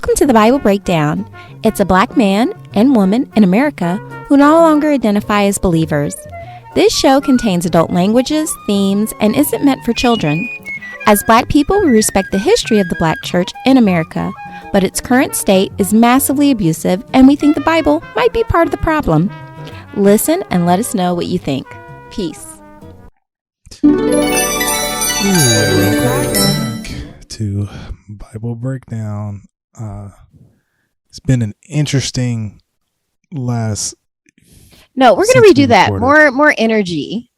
Welcome to the Bible Breakdown. It's a black man and woman in America who no longer identify as believers. This show contains adult languages, themes, and isn't meant for children. As black people, we respect the history of the black church in America, but its current state is massively abusive, and we think the Bible might be part of the problem. Listen and let us know what you think. Peace. Welcome back to Bible Breakdown. It's been an interesting last. No, we're going to redo that. More energy.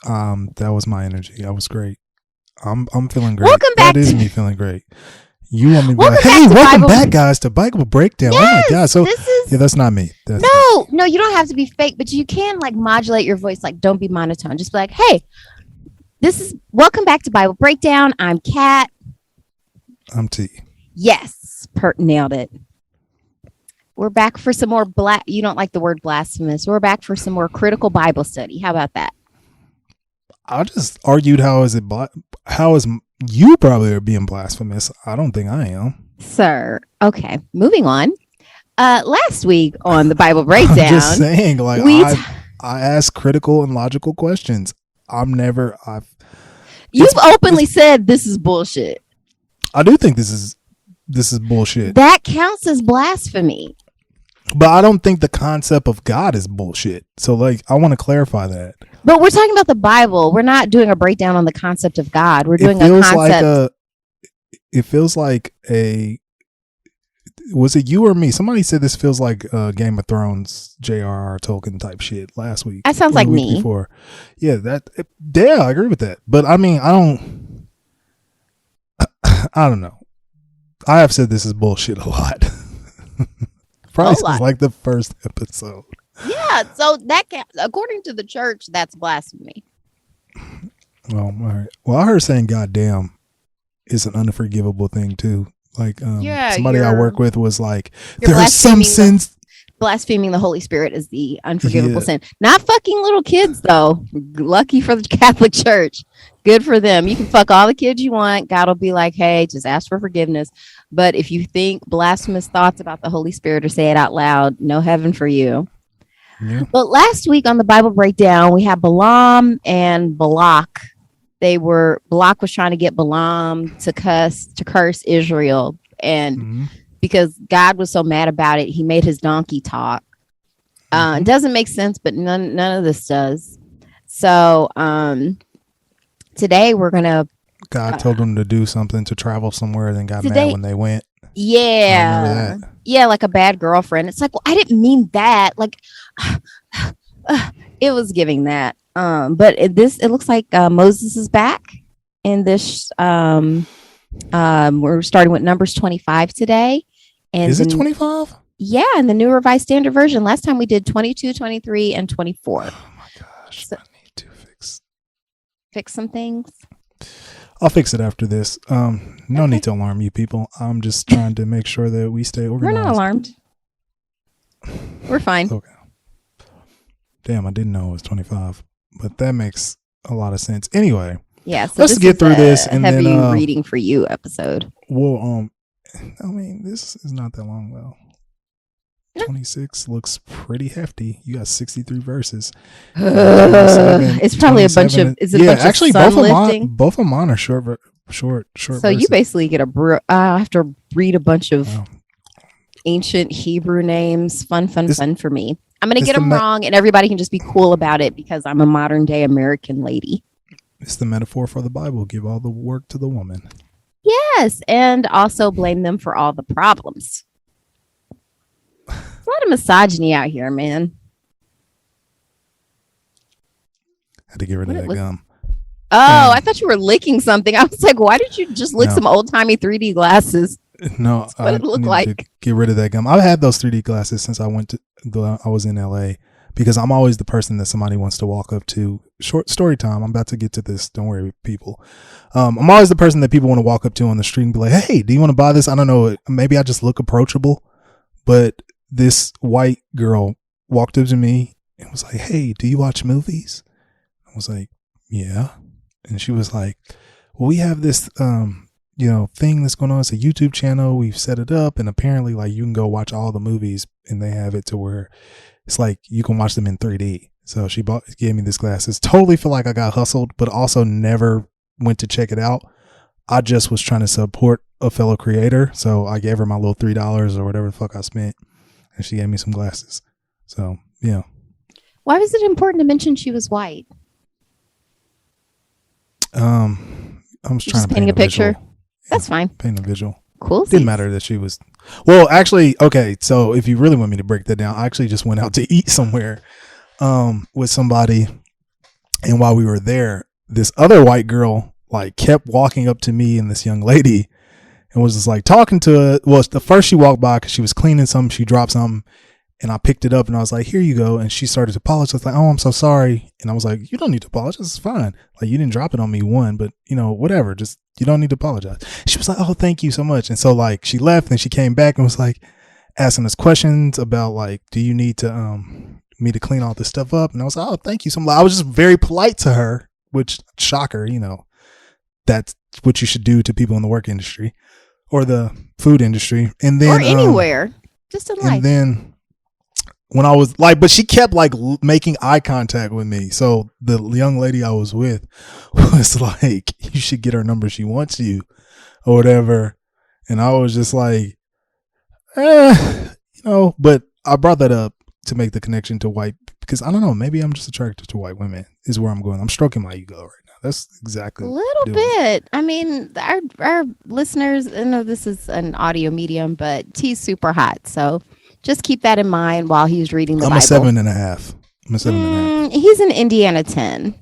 That was my energy. That was great. I'm feeling great. Welcome back. That is me feeling great. You want me to be like, hey, welcome back, guys, to Bible Breakdown. Yes, oh my God. So yeah, that's not me. No, you don't have to be fake, but you can like modulate your voice. Like, don't be monotone. Just be like, hey, welcome back to Bible Breakdown. I'm Kat. I'm T. Yes, nailed it. We're back for some more you don't like the word blasphemous. We're back for some more critical Bible study. How about that? I just argued how is you probably are being blasphemous. I don't think I am. Sir. Okay, moving on. Last week on the Bible Breakdown. I'm just saying, like, I ask critical and logical questions. You've openly said this is bullshit. I do think this is bullshit. That counts as blasphemy. But I don't think the concept of God is bullshit. So, like, I want to clarify that. But we're talking about the Bible. We're not doing a breakdown on the concept of God. We're doing a concept. It feels like was it you or me? Somebody said this feels like Game of Thrones, J.R.R. Tolkien type shit last week. That sounds like me. Before. Yeah, I agree with that. But I mean, I don't know. I have said this is bullshit a lot. Probably since like the first episode. Yeah, so that according to the church, that's blasphemy. Well, all right. Well, I heard saying "goddamn" is an unforgivable thing too. Like, somebody I work with was like, there are some sins. Blaspheming the Holy Spirit is the unforgivable sin. Not fucking little kids, though. Lucky for the Catholic Church. Good for them. You can fuck all the kids you want. God will be like, hey, just ask for forgiveness. But if you think blasphemous thoughts about the Holy Spirit or say it out loud, no heaven for you. Yeah. But last week on the Bible Breakdown, we had Balaam and Balak. Balak was trying to get Balaam to curse Israel. And because God was so mad about it, he made his donkey talk. It doesn't make sense, but none of this does. So today we're going to... God told them to do something, to travel somewhere, then got mad when they went. Yeah. Yeah, like a bad girlfriend. It's like, well, I didn't mean that. Like, it was giving that. But it looks like Moses is back in this. We're starting with Numbers 25 today. And is it 25? Yeah, in the New Revised Standard Version. Last time we did 22, 23, and 24. Oh my gosh, so, I need to fix some things. I'll fix it after this. No need to alarm you people. I'm just trying to make sure that we stay organized. We're not alarmed. We're fine. Okay. Damn, I didn't know it was 25, but that makes a lot of sense. Anyway, yeah. So let's get through this and heavy then reading for you episode. Well, I mean, this is not that long though. 26 looks pretty hefty. You got 63 verses. It's probably a bunch of. Is it a bunch actually, of sun both of mine are short. So verses. You basically get I have to read a bunch of ancient Hebrew names. Fun for me. I'm gonna get them wrong, and everybody can just be cool about it because I'm a modern day American lady. It's the metaphor for the Bible. Give all the work to the woman. Yes, and also blame them for all the problems. There's a lot of misogyny out here, man. Had to get rid of that gum. Oh, I thought you were licking something. I was like, why did you just lick some old-timey 3D glasses? No, that's what it looked like. Get rid of that gum. I've had those 3D glasses since I was in LA because I'm always the person that somebody wants to walk up to. Short story time. I'm about to get to this. Don't worry, people. I'm always the person that people want to walk up to on the street and be like, hey, do you want to buy this? I don't know. Maybe I just look approachable, but this white girl walked up to me and was like, hey, do you watch movies? I was like, yeah. And she was like, well, we have this thing that's going on. It's a YouTube channel. We've set it up, and apparently like you can go watch all the movies, and they have it to where it's like you can watch them in 3D. So she gave me this glasses. Totally feel like I got hustled, but also never went to check it out. I just was trying to support a fellow creator. So I gave her my little $3 or whatever the fuck I spent, and she gave me some glasses. So, yeah. Why was it important to mention she was white? I was trying to paint a picture. Visual. That's fine. Paint a visual. Cool. Didn't matter that she was. Well, actually, okay. So if you really want me to break that down, I actually just went out to eat somewhere with somebody, and while we were there, this other white girl like kept walking up to me and this young lady, and was just like talking to her. Well, the first she walked by because she was cleaning something, she dropped something, and I picked it up and I was like, "Here you go." And she started to apologize, like, "Oh, I'm so sorry." And I was like, "You don't need to apologize. It's fine. Like, you didn't drop it on me, one, but whatever. Just, you don't need to apologize." She was like, "Oh, thank you so much." And so like she left, and she came back and was like asking us questions about like, "Do you need to me to clean all this stuff up?" And I was like, "Oh, thank you so much." I was just very polite to her, which, shocker, that's what you should do to people in the work industry or the food industry, and then or anywhere, just in life. And then when I was like, but she kept like making eye contact with me. So the young lady I was with was like, "You should get her number. She wants you," or whatever. And I was just like, but I brought that up to make the connection to white, because I don't know, maybe I'm just attracted to white women is where I'm going. I'm stroking my ego right now. That's exactly a little bit. I mean, our listeners, I know this is an audio medium, but T's super hot. So just keep that in mind while he's reading the Bible. I'm a 7.5. I'm a 7.5. He's an Indiana 10.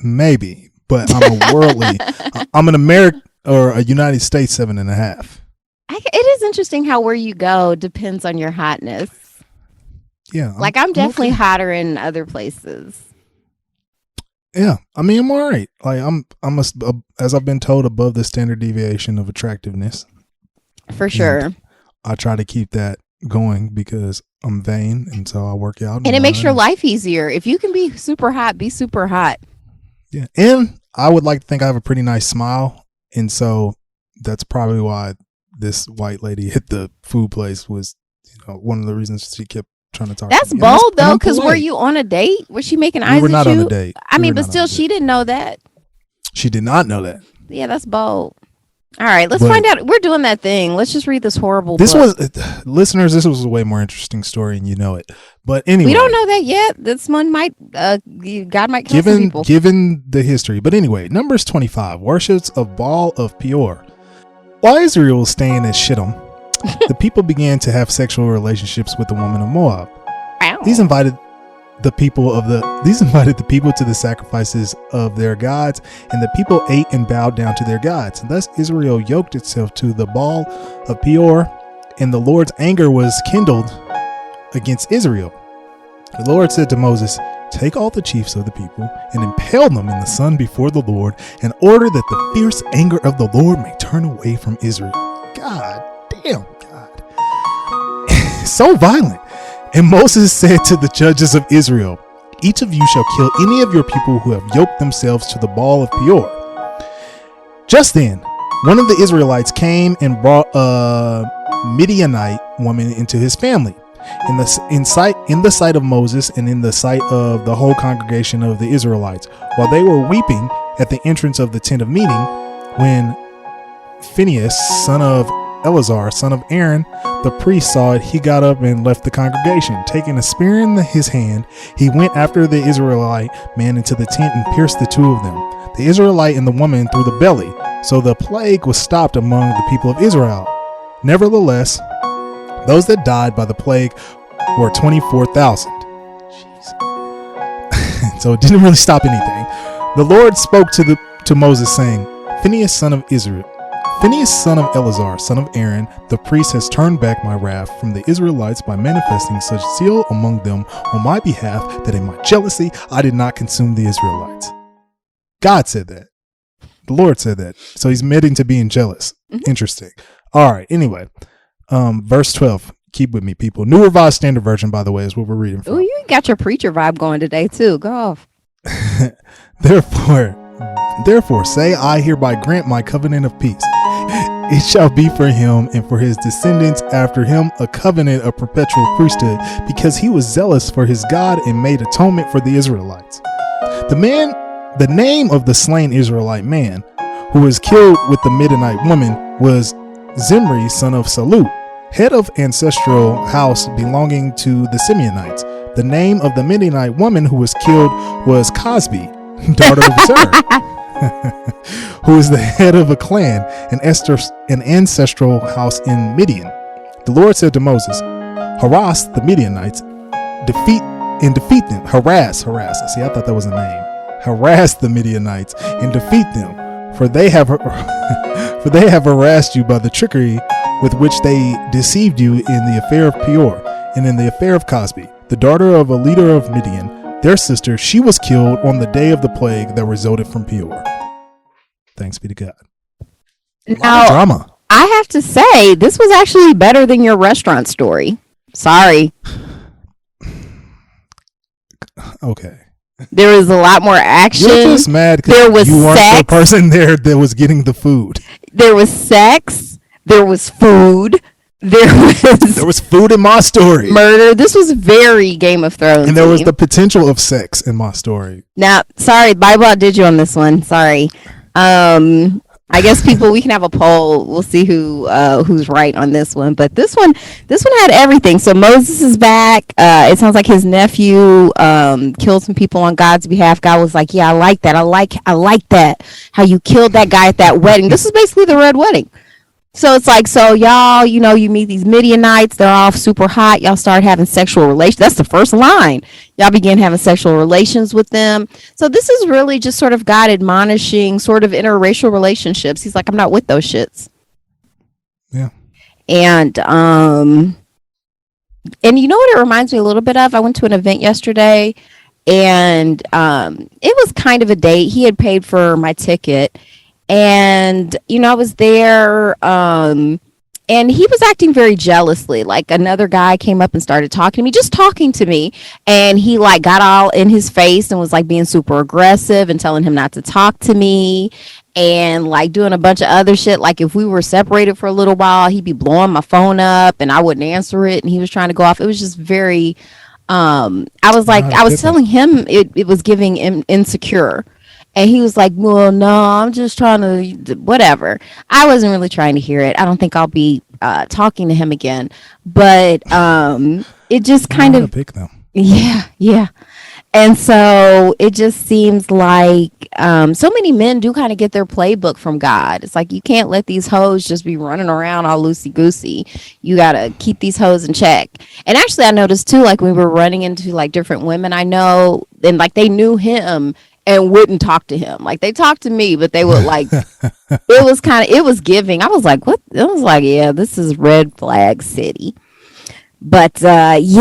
Maybe, but I'm a worldly, I'm an American or a United States 7.5. It is interesting how where you go depends on your hotness. Yeah. I'm definitely hotter in other places. Yeah. I mean, I'm all right. Like as I've been told, above the standard deviation of attractiveness. For sure. And I try to keep that going because I'm vain. And so I work out. And it makes your life easier. If you can be super hot, be super hot. Yeah. And I would like to think I have a pretty nice smile. And so that's probably why this white lady at the food place was, one of the reasons she kept trying to talk. That's to me. bold though, because were you on a date? Was she making eyes at you? We were not on a date. I mean, but still, she didn't know that. She did not know that. Yeah, that's bold. All right, let's find out. We're doing that thing. Let's just read this horrible book. Listeners, this was a way more interesting story, and you know it. But anyway, we don't know that yet. This one might, God might kill some people. Given the history. But anyway, Numbers 25, worships of Baal of Peor. While Israel was staying at Shittim, the people began to have sexual relationships with the woman of Moab. Ow. These invited the people to the sacrifices of their gods, and the people ate and bowed down to their gods. And thus Israel yoked itself to the Baal of Peor, and the Lord's anger was kindled against Israel. The Lord said to Moses, "Take all the chiefs of the people and impale them in the sun before the Lord, in order that the fierce anger of the Lord may turn away from Israel." God damn, God. So violent. And Moses said to the judges of Israel, "Each of you shall kill any of your people who have yoked themselves to the Baal of Peor." Just then, one of the Israelites came and brought a Midianite woman into his family. In the sight of Moses and in the sight of the whole congregation of the Israelites, while they were weeping at the entrance of the tent of meeting, when Phinehas, son of Eleazar, son of Aaron, the priest, saw it, he got up and left the congregation. Taking a spear in his hand, he went after the Israelite man into the tent and pierced the two of them, the Israelite and the woman, through the belly. So the plague was stopped among the people of Israel. Nevertheless, those that died by the plague were 24,000. Jeez. So it didn't really stop anything. The Lord spoke to Moses, saying, "Phinehas, son of Eleazar, son of Aaron, the priest, has turned back my wrath from the Israelites by manifesting such zeal among them on my behalf, that in my jealousy I did not consume the Israelites." God said that. The Lord said that. So he's admitting to being jealous. Mm-hmm. Interesting. All right. Anyway, verse 12. Keep with me, people. New Revised Standard Version, by the way, is what we're reading from. Oh, you got your preacher vibe going today, too. Go off. Therefore, Therefore say, I hereby grant my covenant of peace. It shall be for him and for his descendants after him a covenant of perpetual priesthood, because he was zealous for his God and made atonement for the Israelites. The name of the slain Israelite man who was killed with the Midianite woman was Zimri, son of Salu, head of ancestral house belonging to the Simeonites. The name of the Midianite woman who was killed was Cosbi, daughter of Zer, who is the head of a clan, an ancestral house in Midian. The Lord said to Moses, harass the Midianites, defeat them, harass. See, I thought that was a name. Harass the Midianites and defeat them, for they have harassed you by the trickery with which they deceived you in the affair of Peor and in the affair of Cosbi, the daughter of a leader of Midian, their sister. She was killed on the day of the plague that resulted from Peor. Thanks be to God. Now, drama. I have to say, this was actually better than your restaurant story. Sorry. Okay. There was a lot more action. You're just mad because you weren't the person there that was getting the food. There was sex. There was food. There was food in my story. Murder. This was very Game of Thrones. And there was the potential of sex in my story. Now, sorry, Bible outdid you on this one. Sorry. I guess we can have a poll. We'll see who's right on this one. But this one had everything. So Moses is back. It sounds like his nephew killed some people on God's behalf. God was like, yeah, I like that. I like that. How you killed that guy at that wedding. This is basically the red wedding. So it's like, so y'all, you meet these Midianites. They're all super hot. Y'all start having sexual relations. That's the first line. Y'all begin having sexual relations with them. So this is really just sort of God admonishing sort of interracial relationships. He's like, I'm not with those shits. Yeah. And you know what it reminds me a little bit of? I went to an event yesterday, and it was kind of a date. He had paid for my ticket. And, I was there, and he was acting very jealously. Like, another guy came up and started talking to me. And he like got all in his face and was like being super aggressive and telling him not to talk to me and like doing a bunch of other shit. Like, if we were separated for a little while, he'd be blowing my phone up and I wouldn't answer it. And he was trying to go off. It was just very, I was telling him it was giving him insecure. And he was like, well, no, I'm just trying to, whatever. I wasn't really trying to hear it. I don't think I'll be talking to him again. But it just kind of pick them. Yeah. And so it just seems like so many men do kind of get their playbook from God. It's like, you can't let these hoes just be running around all loosey-goosey. You got to keep these hoes in check. And actually, I noticed too, like when we were running into like different women I know, and like they knew him and wouldn't talk to him. Like, they talked to me, but they would like, it was giving. I was like, what? It was like, yeah, this is red flag city. But once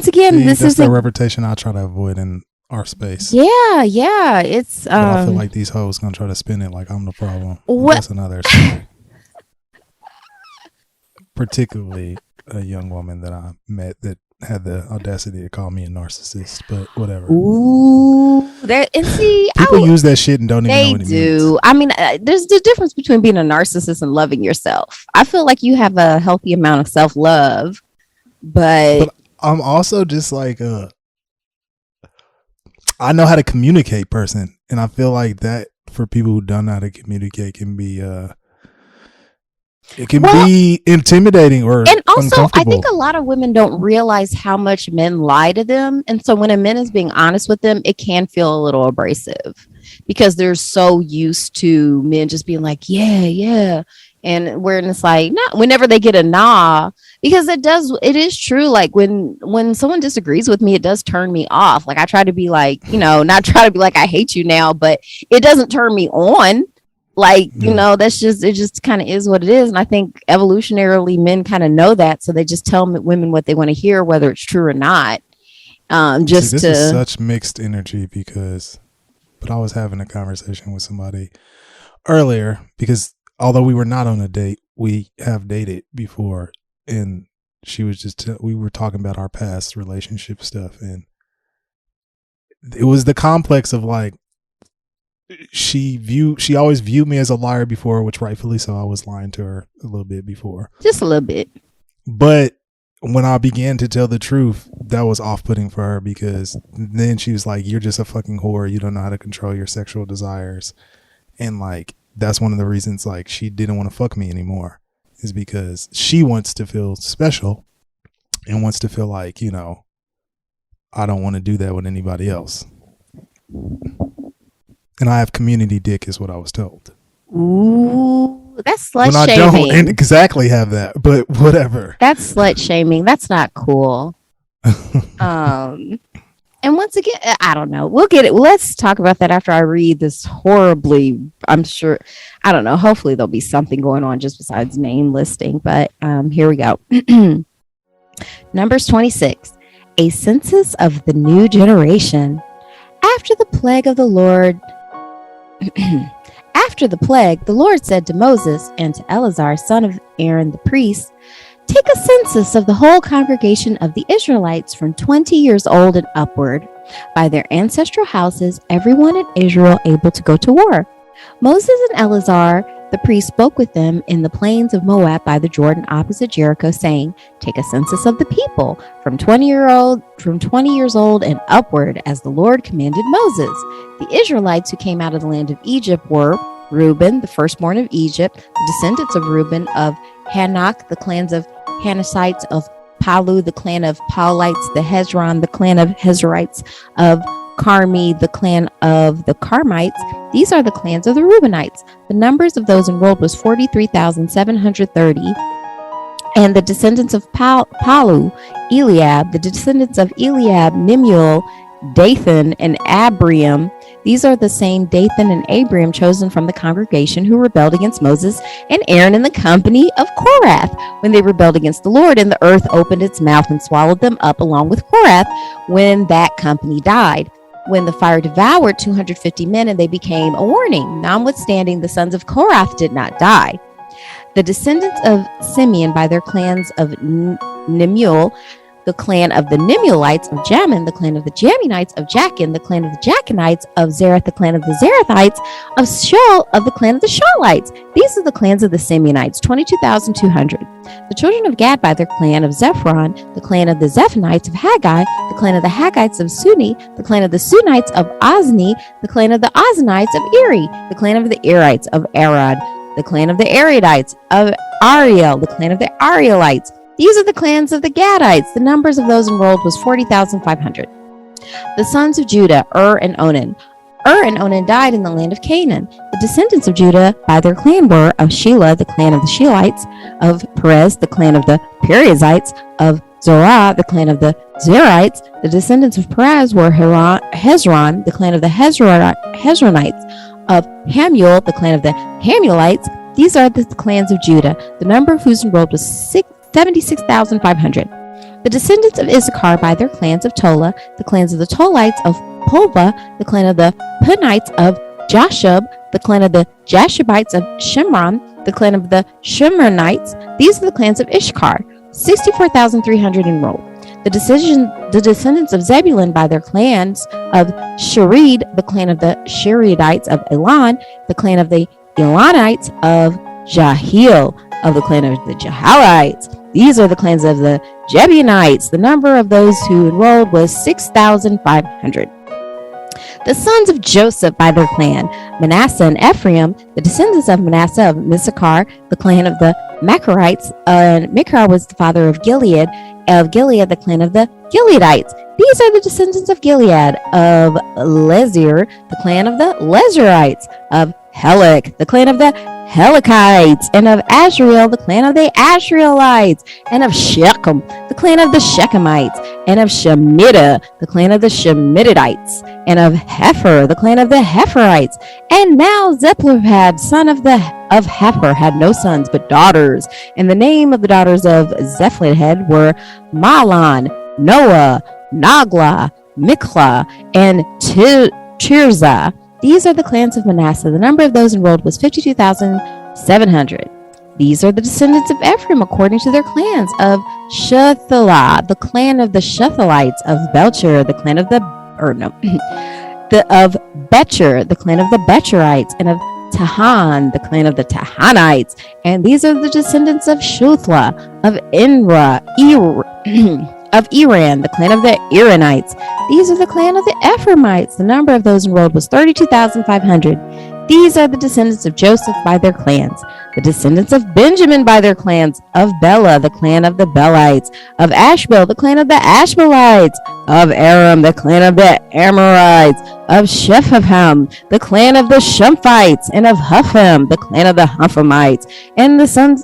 again, this is the reputation I try to avoid in our space. Yeah. It's but I feel like these hoes gonna try to spin it like I'm the problem. That's another story. Particularly a young woman that I met that had the audacity to call me a narcissist, but whatever. Ooh, people use that shit and don't even know what it means. I mean, there's the difference between being a narcissist and loving yourself. I feel like you have a healthy amount of self-love, but I'm also just like I know how to communicate person, and I feel like that for people who don't know how to communicate can be be intimidating or and also uncomfortable. I think a lot of women don't realize how much men lie to them, and so when a man is being honest with them, it can feel a little abrasive because they're so used to men just being like yeah, and where it's like not whenever they get a nah, because it is true, like when someone disagrees with me, it does turn me off. Like, I try to be like, not try to be like I hate you now, but it doesn't turn me on. Like, that's just, it just kind of is what it is. And I think evolutionarily men kind of know that. So they just tell women what they want to hear, whether it's true or not. This is such mixed energy but I was having a conversation with somebody earlier because although we were not on a date, we have dated before. And she was we were talking about our past relationship stuff. And it was the complex of like, she always viewed me as a liar before, which rightfully so. I was lying to her a little bit before. Just a little bit. But when I began to tell the truth, that was off-putting for her, because then she was like, you're just a fucking whore. You don't know how to control your sexual desires. And like, that's one of the reasons like she didn't want to fuck me anymore, is because she wants to feel special and wants to feel like, you know, I don't want to do that with anybody else. And I have community dick is what I was told. Ooh, that's slut when shaming. I don't exactly have that, but whatever. That's slut shaming. That's not cool. And once again, I don't know. We'll get it. Let's talk about that after I read this horribly, I'm sure, I don't know. Hopefully there'll be something going on just besides name listing. But here we go. Numbers 26, a census of the new generation. After the plague, the Lord said to Moses and to Eleazar, son of Aaron the priest, take a census of the whole congregation of the Israelites from 20 years old and upward, by their ancestral houses, everyone in Israel able to go to war. Moses and Eleazar the priest spoke with them in the plains of Moab by the Jordan opposite Jericho, saying, take a census of the people from 20 years old and upward, as the Lord commanded Moses. The Israelites who came out of the land of Egypt were Reuben, the firstborn of Egypt, the descendants of Reuben, of Hanok, the clans of Hanasites, of Palu, the clan of Paulites, the Hezron, the clan of Hezrites, of Carmi, the clan of the Carmites. These are the clans of the Reubenites. The numbers of those enrolled was 43,730. And the descendants of Palu, Eliab, the descendants of Eliab, Nemuel, Dathan, and Abiram. These are the same Dathan and Abiram chosen from the congregation who rebelled against Moses and Aaron in the company of Korath when they rebelled against the Lord, and the earth opened its mouth and swallowed them up along with Korath when that company died. When the fire devoured 250 men, and they became a warning. Notwithstanding, the sons of Korath did not die. The descendants of Simeon by their clans of Nemuel, the clan of the Nemuelites, of Jamin, the clan of the Jamminites, of Jachin, the clan of the Jachinites, of Zerath, the clan of the Zerathites, of Shaul, of the clan of the Shaulites. These are the clans of the Simeonites, 22,200. The children of Gad by their clan of Zephron, the clan of the Zephonites of Haggai, the clan of the Haggites of Suni, the clan of the Sunites of Ozni, the clan of the Oznites of Eri, the clan of the Erites of Arad, the clan of the Aridites of Ariel, the clan of the Arielites. These are the clans of the Gadites. The numbers of those enrolled was 40,500. The sons of Judah, and Onan. And Onan died in the land of Canaan. The descendants of Judah by their clan were of Shelah, the clan of the Shelites, of Perez, the clan of the Perizzites, of Zorah, the clan of the Zerites. The descendants of Perez were Hezron, the clan of the Hezronites, of Hamuel, the clan of the Hamuelites. These are the clans of Judah, the number of whose enrolled was 76,500. The descendants of Issachar by their clans of Tola, the clans of the Tolites of Pulva, the clan of the Punites of Jashub, the clan of the Jashubites of Shimron, the clan of the Shimronites. These are the clans of Issachar, 64,300 enrolled. The descendants of Zebulun by their clans of Sharid, the clan of the Sharidites of Elon, the clan of the Elonites of Jahiel, of the clan of the Jahalites. These are the clans of the Jebusites. The number of those who enrolled was 6,500. The sons of Joseph by their clan, Manasseh and Ephraim, the descendants of Manasseh of Missachar, the clan of the Macharites, and Machar was the father of Gilead the clan of the Gileadites. These are the descendants of Gilead, of Lezir, the clan of the Lezerites, of Helek, the clan of the Helekites, and of Azrael, the clan of the Azraelites, and of Shechem, the clan of the Shechemites, and of Shemida, the clan of the Shemidites, and of Hefer, the clan of the Heferites. And now Zeplehad, son of Hefer, had no sons but daughters, and the name of the daughters of Zeplehad were Mahlon, Noah, Nagla, Mikla, and Tirzah. These are the clans of Manasseh. The number of those enrolled was 52,700. These are the descendants of Ephraim according to their clans, of Shuthelah, the clan of the Shuthelites, of Belcher, the clan of the of Betcher, the clan of the Betcherites, and of Tahan, the clan of the Tahanites. And these are the descendants of Shuthla, of of Iran, the clan of the Iranites. These are the clan of the Ephraimites. The number of those enrolled was 32,500. These are the descendants of Joseph by their clans. The descendants of Benjamin by their clans, of Bela, the clan of the Belites, of Ashbel, the clan of the Ashbelites, of Aram, the clan of the Amorites, of Shepham, the clan of the Shumphites, and of Hupham, the clan of the Huphamites. And the sons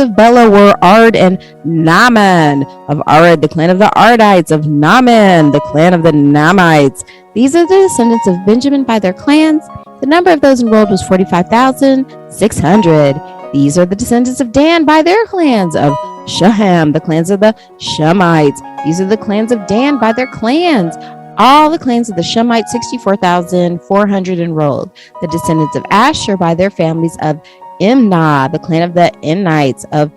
of Bela were Ard and Naaman. Of Ard, the clan of the Ardites. Of Naaman, the clan of the Naamites. These are the descendants of Benjamin by their clans. The number of those enrolled was 45,600. These are the descendants of Dan by their clans. Of Shaham, the clans of the Shemites. These are the clans of Dan by their clans. All the clans of the Shemites, 64,400 enrolled. The descendants of Asher by their families. Of Imnah, the clan of the Inites. Of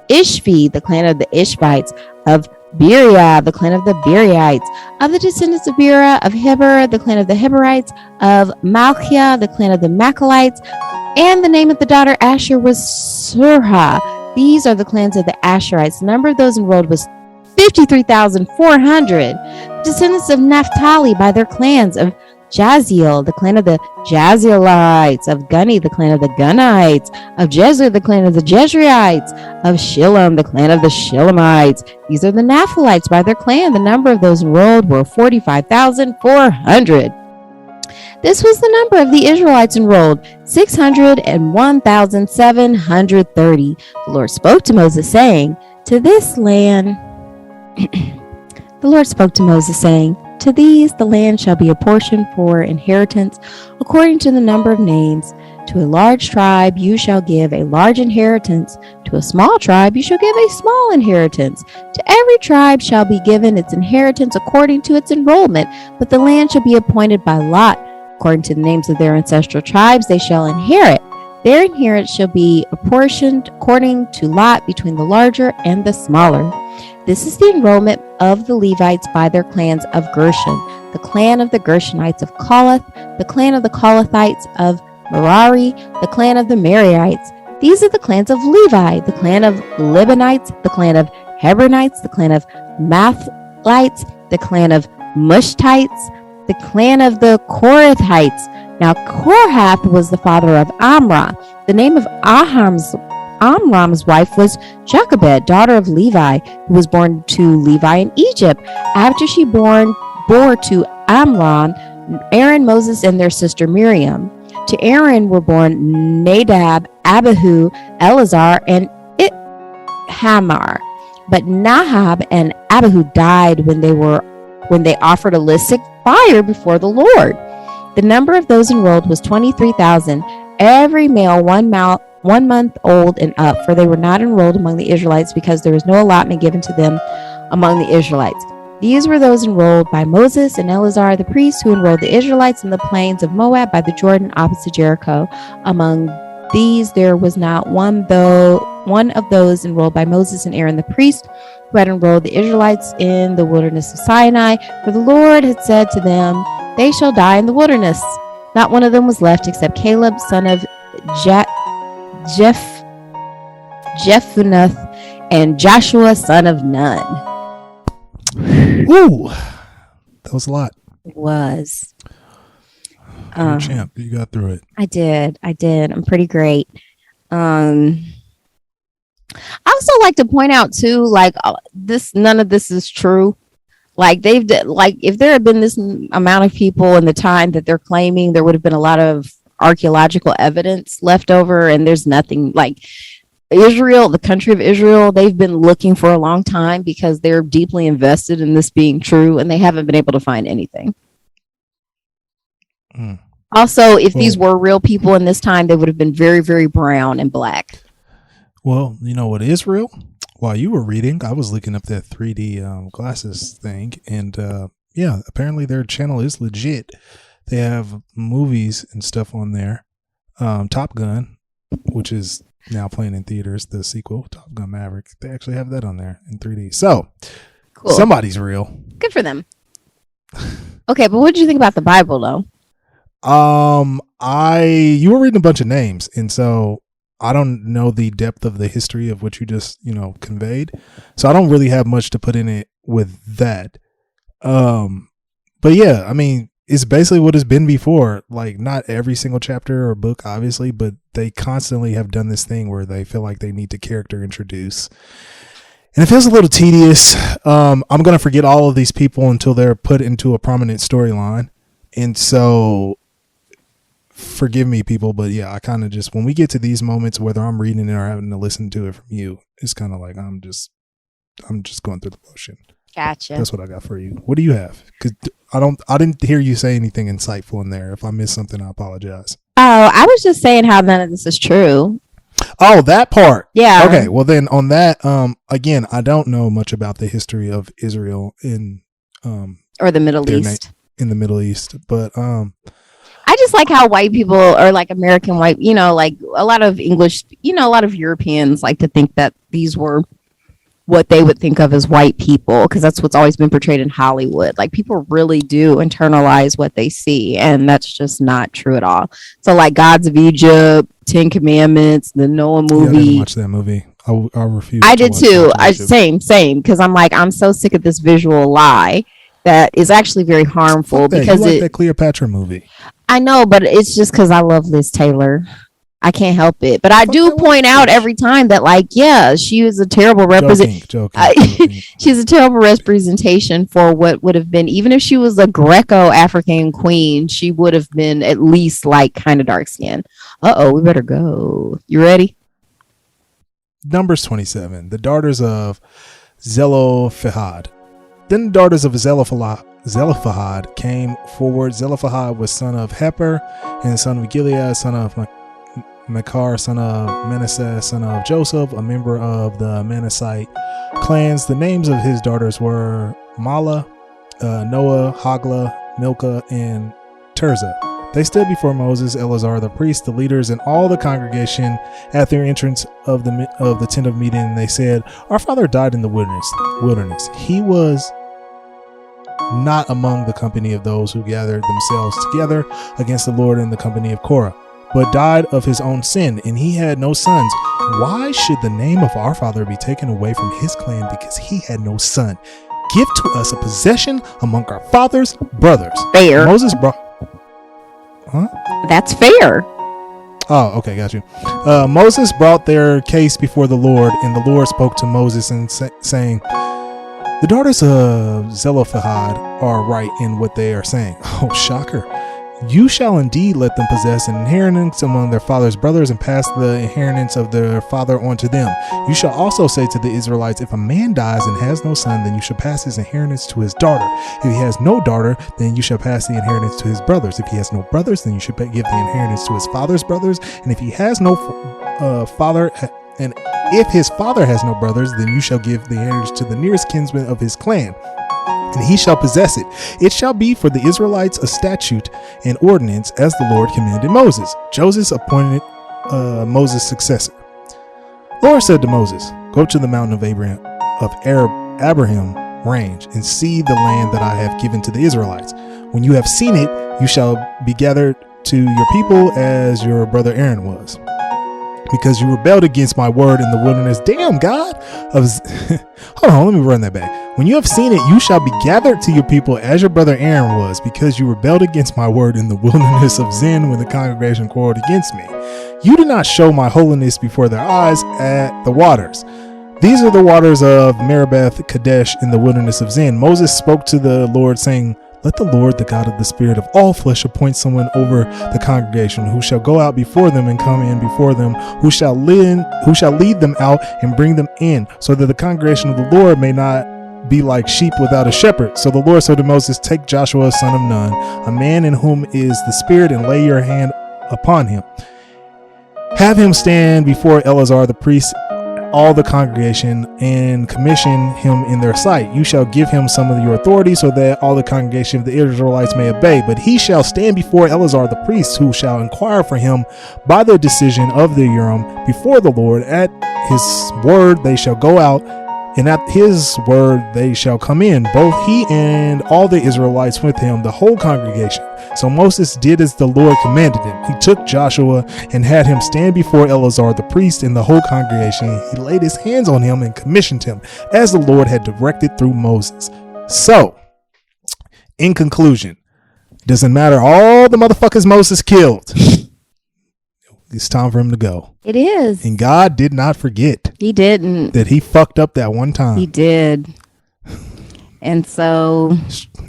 Ishvi, the clan of the Ishvites. Of Beriah, the clan of the Beriites. Of the descendants of Beriah, of Heber, the clan of the Heberites. Of Malchiah, the clan of the Machalites. And the name of the daughter Asher was Surha. These are the clans of the Asherites. The number of those enrolled was 53,400. Descendants of Naphtali by their clans. Of Jaziel, the clan of the Jazielites. Of Guni, the clan of the Gunites. Of Jezer, the clan of the Jezreelites. Of Shillam, the clan of the Shillamites. These are the Naphalites by their clan. The number of those enrolled were 45,400. This was the number of the Israelites enrolled, 601,730. The Lord spoke to Moses, saying, To this land, the Lord spoke to Moses, saying, To these the land shall be a portion for inheritance, according to the number of names. To a large tribe you shall give a large inheritance. To a small tribe you shall give a small inheritance. To every tribe shall be given its inheritance according to its enrollment, but the land shall be appointed by lot. According to the names of their ancestral tribes they shall inherit. Their inheritance shall be apportioned according to lot between the larger and the smaller. This is the enrollment of the Levites by their clans of Gershon, the clan of the Gershonites of Kohath, the clan of the Kohathites of Merari, the clan of the Merarites. These are the clans of Levi, the clan of Libanites, the clan of Hebronites, the clan of Mathlites, the clan of Mushtites, the clan of the Korathites. Now Korath was the father of Amram. The name of Amram's wife was Jochebed, daughter of Levi, who was born to Levi in Egypt. After she bore to Amram, Aaron, Moses, and their sister Miriam. To Aaron were born Nadab, Abihu, Eleazar, and Ithamar. But Nahab and Abihu died when they offered a illicit fire before the Lord. The number of those enrolled was 23,000, every male 1 month old and up, for they were not enrolled among the Israelites because there was no allotment given to them among the Israelites. These were those enrolled by Moses and Eleazar the priest, who enrolled the Israelites in the plains of Moab by the Jordan opposite Jericho. Among these there was not one of those enrolled by Moses and Aaron the priest, who had enrolled the Israelites in the wilderness of Sinai, for the Lord had said to them, They shall die in the wilderness. Not one of them was left except Caleb, son of Jephunneh, and Joshua, son of Nun. Ooh, that was a lot. It was. You're a champ. You got through it. I did. I'm pretty great. I also like to point out too, like none of this is true. Like if there had been this amount of people in the time that they're claiming, there would have been a lot of archaeological evidence left over, and there's nothing. Like Israel, the country of Israel, they've been looking for a long time because they're deeply invested in this being true, and they haven't been able to find anything. Also, if these were real people in this time, they would have been very, very brown and black. Well, you know what is real? While you were reading, I was looking up that 3D glasses thing, and yeah, apparently their channel is legit. They have movies and stuff on there. Top Gun, which is now playing in theaters, the sequel, Top Gun Maverick. They actually have that on there in 3D. So, cool. Somebody's real. Good Good for them. Okay, but what did you think about the Bible, though? You were reading a bunch of names, and so I don't know the depth of the history of what you just, conveyed. So I don't really have much to put in it with that. But yeah, I mean, it's basically what it's been before. Like, not every single chapter or book, obviously, but they constantly have done this thing where they feel like they need to character introduce. And it feels a little tedious. I'm going to forget all of these people until they're put into a prominent storyline. And so forgive me, people, but yeah, I kind of just, when we get to these moments, whether I'm reading it or having to listen to it from you, it's kind of like I'm just going through the motion. Gotcha. That's what I got for you. What do you have? Because I didn't hear you say anything insightful in there. If I missed something, I apologize. Oh, I was just saying how none of this is true. Oh, that part. Yeah. Okay. Well, then on that, again, I don't know much about the history of Israel in or the Middle East. In the Middle East, but I just like how white people, or like American white, like a lot of English, a lot of Europeans like to think that these were what they would think of as white people, because that's what's always been portrayed in Hollywood. Like, people really do internalize what they see, and that's just not true at all. So like Gods of Egypt, 10 Commandments, the Noah movie. Yeah, I didn't watch that movie. I refuse. I did too. Same, because I'm so sick of this visual lie that is actually very harmful. Because you like that Cleopatra movie. I know, but it's just because I love Liz Taylor. I can't help it. But I do point out every time that, like, yeah, she was a terrible representation. She's a terrible representation for what would have been, even if she was a Greco-African queen, she would have been at least like kind of dark skinned. We better go. You ready? Numbers 27. The daughters of Zelophehad. Then the daughters of Zelophehad came forward. Zelophehad was son of Heper, and son of Gilead, son of Machar, son of Manasseh, son of Joseph, a member of the Manassite clans. The names of his daughters were Mala, Noah, Hagla, Milcah, and Tirzah. They stood before Moses, Eleazar the priest, the leaders, and all the congregation at their entrance of the tent of meeting. And they said, "Our father died in the wilderness. He was not among the company of those who gathered themselves together against the Lord in the company of Korah, but died of his own sin, and he had no sons. Why should the name of our father be taken away from his clan because he had no son? Give to us a possession among our father's brothers." Fair. Moses brought... Huh? That's fair. Oh, okay, got you. Moses brought their case before the Lord, and the Lord spoke to Moses and saying, "The daughters of Zelophehad are right in what they are saying." Oh, shocker. "You shall indeed let them possess an inheritance among their father's brothers and pass the inheritance of their father on to them. You shall also say to the Israelites, if a man dies and has no son, then you shall pass his inheritance to his daughter. If he has no daughter, then you shall pass the inheritance to his brothers. If he has no brothers, then you should give the inheritance to his father's brothers. And if he has no father, and if his father has no brothers, then you shall give the inheritance to the nearest kinsman of his clan, and he shall possess it. It shall be for the Israelites a statute and ordinance as the Lord commanded Moses." Joseph appointed Moses' successor. Lord said to Moses, "Go to the mountain of Abraham range and see the land that I have given to the Israelites. When you have seen it, you shall be gathered to your people as your brother Aaron was, because you rebelled against my word in the wilderness." Damn, God. Hold on, let me run that back. "When you have seen it, you shall be gathered to your people as your brother Aaron was, because you rebelled against my word in the wilderness of Zin when the congregation quarreled against me. You did not show my holiness before their eyes at the waters. These are the waters of Meribeth Kadesh in the wilderness of Zin." Moses spoke to the Lord, saying, "Let the Lord, the God of the spirit of all flesh, appoint someone over the congregation who shall go out before them and come in before them, who shall lead them out and bring them in, so that the congregation of the Lord may not be like sheep without a shepherd." So the Lord said to Moses, "Take Joshua, son of Nun, a man in whom is the spirit, and lay your hand upon him. Have him stand before Eleazar the priest, all the congregation, and commission him in their sight. You shall give him some of your authority, so that all the congregation of the Israelites may obey. But he shall stand before Eleazar the priest, who shall inquire for him by the decision of the Urim before the Lord. At his word they shall go out And at his word they shall come in, both he and all the Israelites with him, the whole congregation. So Moses did as the Lord commanded him. He took Joshua and had him stand before Eleazar the priest and the whole congregation. He laid his hands on him and commissioned him as the Lord had directed through Moses. So, in conclusion, doesn't matter all the motherfuckers Moses killed. It's time for him to go. It is. And God did not forget. He didn't. That he fucked up that one time. He did. And so,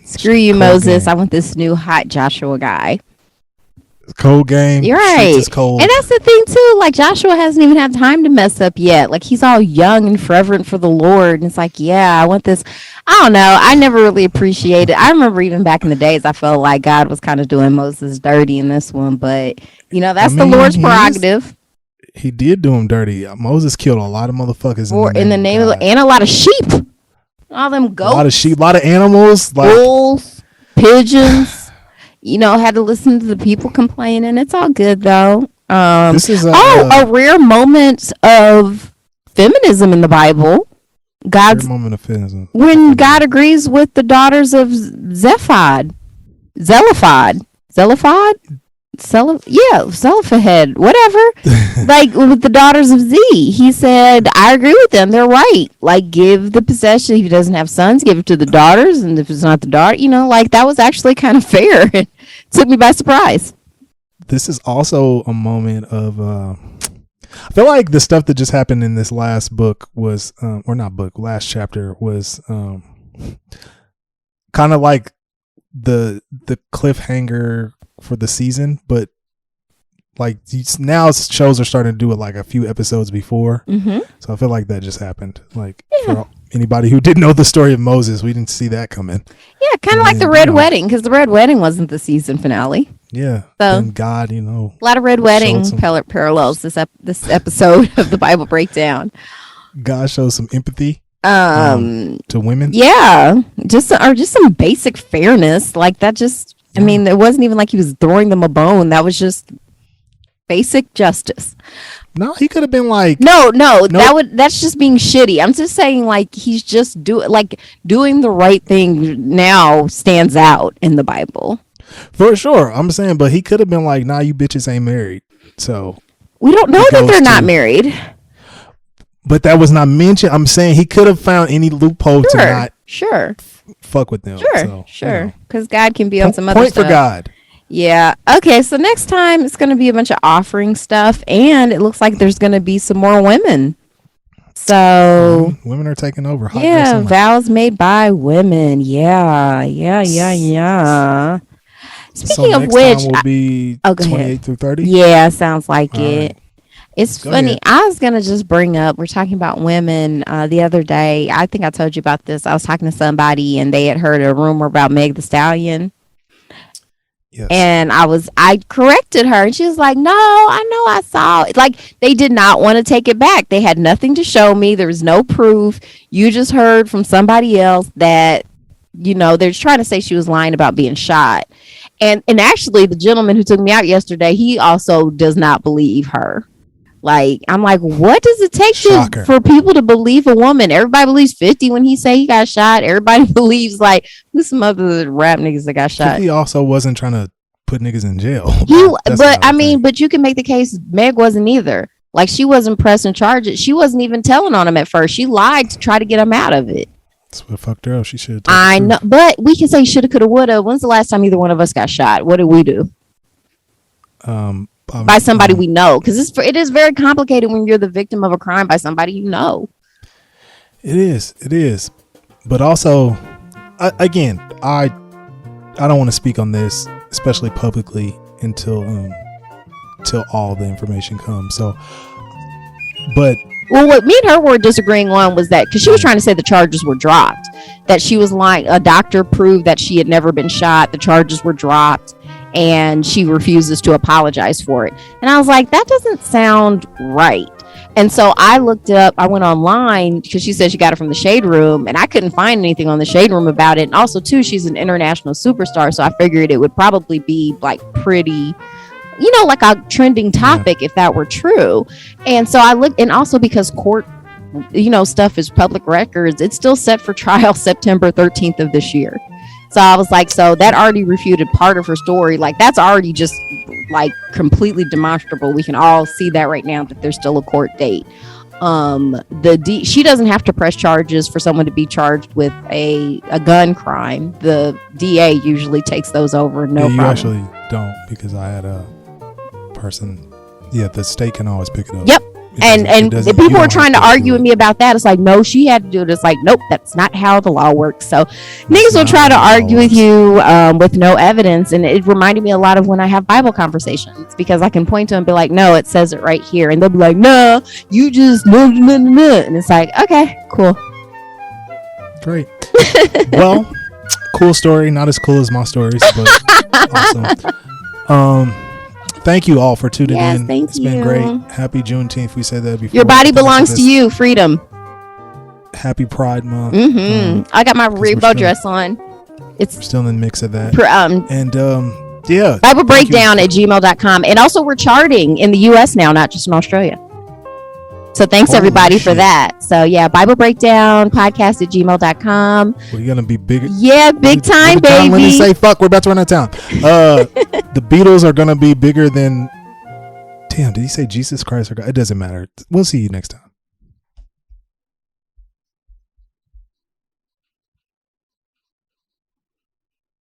screw you, Moses. Game. I want this new hot Joshua guy. Cold game. You're right. Cold. And that's the thing, too. Like, Joshua hasn't even had time to mess up yet. Like, he's all young and fervent for the Lord. And it's like, yeah, I want this. I don't know. I never really appreciated. I remember even back in the days, I felt like God was kind of doing Moses dirty in this one. But, you know, that's the Lord's prerogative. He did do him dirty. Moses killed a lot of motherfuckers in the name of and a lot of sheep. All them goats. A lot of sheep, a lot of animals. Bulls, pigeons. You know, had to listen to the people complaining. It's all good, though. This is a rare moment of feminism in the Bible. Rare moment of feminism. When God agrees with the daughters of Zelophehad, whatever. Like with the daughters of Z, he said, I agree with them. They're right. Like, give the possession. If he doesn't have sons, give it to the daughters. And if it's not the daughter, you know, like that was actually kind of fair. It took me by surprise. This is also a moment of, I feel like the stuff that just happened in this last book was, last chapter was kind of like the cliffhanger for the season, but like now shows are starting to do it like a few episodes before. Mm-hmm. So I feel like that just happened. Like for anybody who didn't know the story of Moses, we didn't see that coming. Yeah, kind of like the Red Wedding, because the Red Wedding wasn't the season finale. Yeah, so and God, you know, a lot of Red Wedding parallels this episode of the Bible Breakdown. God shows some empathy to women. Yeah, just some basic fairness, like that. Just I mean, it wasn't even like he was throwing them a bone. That was just basic justice. No, he could have been like, no, that's just being shitty. I'm just saying, like, he's just doing the right thing now stands out in the Bible. For sure. I'm saying, but he could have been like, nah, you bitches ain't married. So we don't know that they're not married. But that was not mentioned. I'm saying he could have found any loophole to not fuck with them. Sure. Because God can be on some other stuff. Point for God. Yeah. Okay. So next time it's going to be a bunch of offering stuff, and it looks like there's going to be some more women. So women are taking over. Vows made by women. Yeah. Speaking of which, will be 28 through 30. Yeah, sounds like it. Right. It's funny. I was going to just bring up, we're talking about women the other day. I think I told you about this. I was talking to somebody and they had heard a rumor about Meg the Stallion. Yes. And I corrected her and she was like, no, I know I saw it. Like, they did not want to take it back. They had nothing to show me. There was no proof. You just heard from somebody else that, you know, they're trying to say she was lying about being shot. And actually, the gentleman who took me out yesterday, he also does not believe her. Like, I'm like, what does it take for people to believe a woman? Everybody believes 50 when he say he got shot. Everybody believes, like, who's some other rap niggas that got shot? 50 also wasn't trying to put niggas in jail. But you can make the case Meg wasn't either. Like, she wasn't pressing charges. She wasn't even telling on him at first. She lied to try to get him out of it. That's what fucked her up. She should have. I know, but we can say shoulda, coulda, woulda. When's the last time either one of us got shot? What did we do? By somebody we know, because it is very complicated when you're the victim of a crime by somebody you know. It is, but also, again, I don't want to speak on this, especially publicly, until all the information comes. So, but. Well, what me and her were disagreeing on was that, because she was trying to say the charges were dropped, that she was lying. A doctor proved that she had never been shot. The charges were dropped, and she refuses to apologize for it. And I was like, that doesn't sound right. And so I looked it up. I went online because she said she got it from the Shade Room, and I couldn't find anything on the Shade Room about it. And also, too, she's an international superstar, so I figured it would probably be like pretty, you know, like a trending topic if that were true. And so I looked, and also because court stuff is public records, it's still set for trial September 13th of this year. So I was like, so that already refuted part of her story. Like, that's already just like completely demonstrable. We can all see that right now, that there's still a court date. She doesn't have to press charges for someone to be charged with a gun crime. The DA usually takes those over. No problem. You actually don't, because I had a person. Yeah, the state can always pick it up. Yep. And the people are trying to argue with me about that. It's like, no, she had to do it. It's like, nope, that's not how the law works. So niggas will try to argue with you with no evidence. And it reminded me a lot of when I have Bible conversations, because I can point to them and be like, no, it says it right here. And they'll be like, no, you just no. And it's like, okay, cool. Great. Well, cool story. Not as cool as my stories, but awesome. Thank you all for tuning in. It's been great. Happy Juneteenth. We said that before. Your body belongs to you. Freedom. Happy Pride Month. I got my rainbow dress on. We're still in the mix of that. Yeah. biblebreakdown@gmail.com. And also, we're charting in the U.S. now, not just in Australia. So thanks everybody for that. So yeah, biblebreakdownpodcast@gmail.com. We're gonna be bigger. Yeah, big time, baby. Let me say fuck. We're about to run out of time. The Beatles are gonna be bigger than. Damn, did he say Jesus Christ or God? It doesn't matter. We'll see you next time.